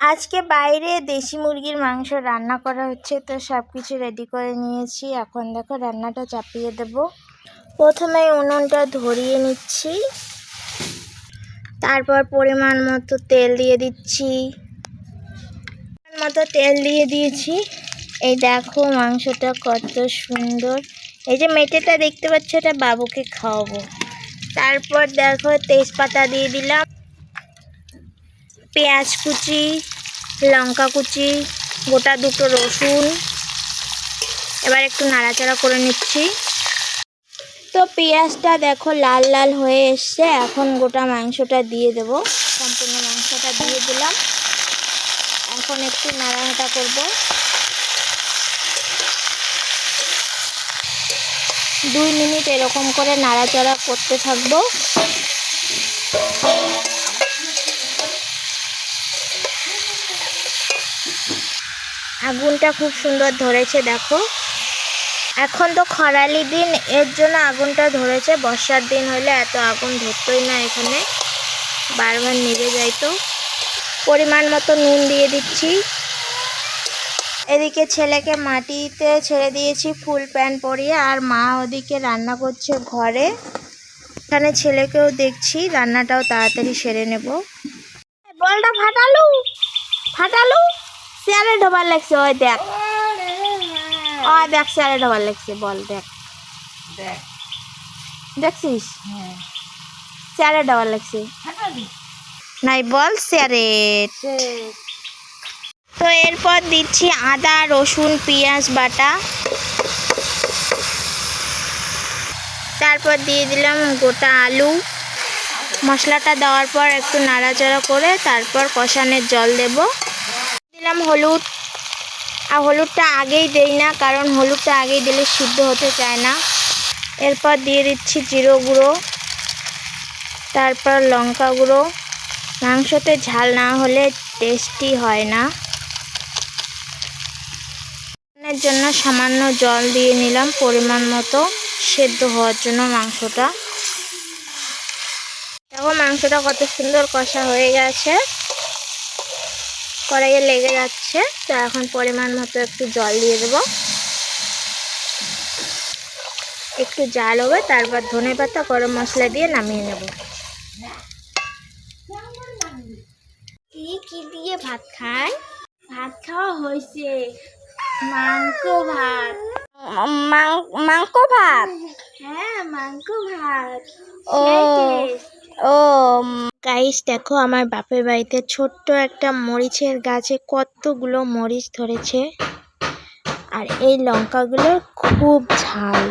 আজকে বাইরে দেশি মুরগির মাংস রান্না করা হচ্ছে, তো সব কিছু রেডি করে নিয়েছি। এখন দেখো রান্নাটা চাপিয়ে দেব। প্রথমে উনুনটা ধরিয়ে নিচ্ছি, তারপর পরিমাণ মতো তেল দিয়ে দিচ্ছি। তেল দিয়ে দিয়েছি। এই দেখো মাংসটা কত সুন্দর। এই যে মেটেটা দেখতে পাচ্ছ, এটা বাবুকে খাওয়াবো। তারপর দেখো তেজপাতা দিয়ে দিলাম, পেঁয়াজ কুচি, লঙ্কা কুচি, গোটা দুটো রসুন। এবার একটু নাড়াচাড়া করে নিচ্ছি। তো পেঁয়াজটা দেখো লাল লাল হয়ে এসছে। এখন গোটা মাংসটা দিয়ে দেব। সম্পূর্ণ মাংসটা দিয়ে দিলাম। এখন একটু নাড়াচাড়া করব। 2 মিনিট এরকম করে নাড়াচাড়া করতে থাকবো। আগুনটা খুব সুন্দর ধরেছে দেখো। এখন তো খরালি দিন, এর জন্য আগুনটা ধরেছে। বর্ষার দিন হলে এত আগুন ধরতই না, এখানে বারবার নিভে যাইতো। পরিমাণ মতো নুন দিয়ে দিচ্ছি। এদিকে ছেলেকে মাটিতে ছেড়ে দিয়েছি ফুল প্যান্ট পরিয়ে, আর মা ওদিকে রান্না করছে ঘরে। এখানে ছেলেকেও দেখছি, রান্নাটাও তাড়াতাড়ি সেরে নেব। বলটা ফাটালু চেয়ারে ঢোবার লাগছে। ওই দেখ, দেখ চেয়ারে ঢোবার লাগছে। বল দেখ, দেখছিস চেয়ারে ঢোবার লাগছে নাই, বল চেয়ারে। তো এরপর দিচ্ছি আদা রসুন পেঁয়াজ বাটা। তারপর দিয়ে দিলাম গোটা আলু। মশলাটা দেওয়ার পর একটু নাড়াচাড়া করে তারপর কষানোর জল দেব। দিলাম হলুদ। আর হলুদটা আগেই দেই না, কারণ হলুদটা আগেই দিলে সিদ্ধ হতে চায় না। এরপর দিয়ে দিচ্ছি জিরে গুঁড়ো, তারপর লঙ্কা গুঁড়ো। মাংসতে ঝাল না হলে টেস্টি হয় না। এর জন্য সামান্য জল দিয়ে নিলাম পরিমাণ মতো, সেদ্ধ হওয়ার জন্য মাংসটা। দেখো মাংসটা কত সুন্দর কষা হয়ে গেছে, কড়াইয়ে লেগে যাচ্ছে। তো এখন পরিমাণ মতো একটু জল দিয়ে দেবো। একটু জাল হবে, তারপর ধনেপাতা গরম মশলা দিয়ে নামিয়ে নেব। কি দিয়ে ভাত খায়? ভাত খাওয়া হয়েছে, মাংস ভাত। মাংস ভাত? হ্যাঁ, মাংস ভাত। ও গাইস দেখো, আমার বাপের বাড়িতে ছোট্ট একটা মরিচের গাছে কতগুলো মরিচ ধরেছে, আর এই লঙ্কাগুলো খুব ঝাল।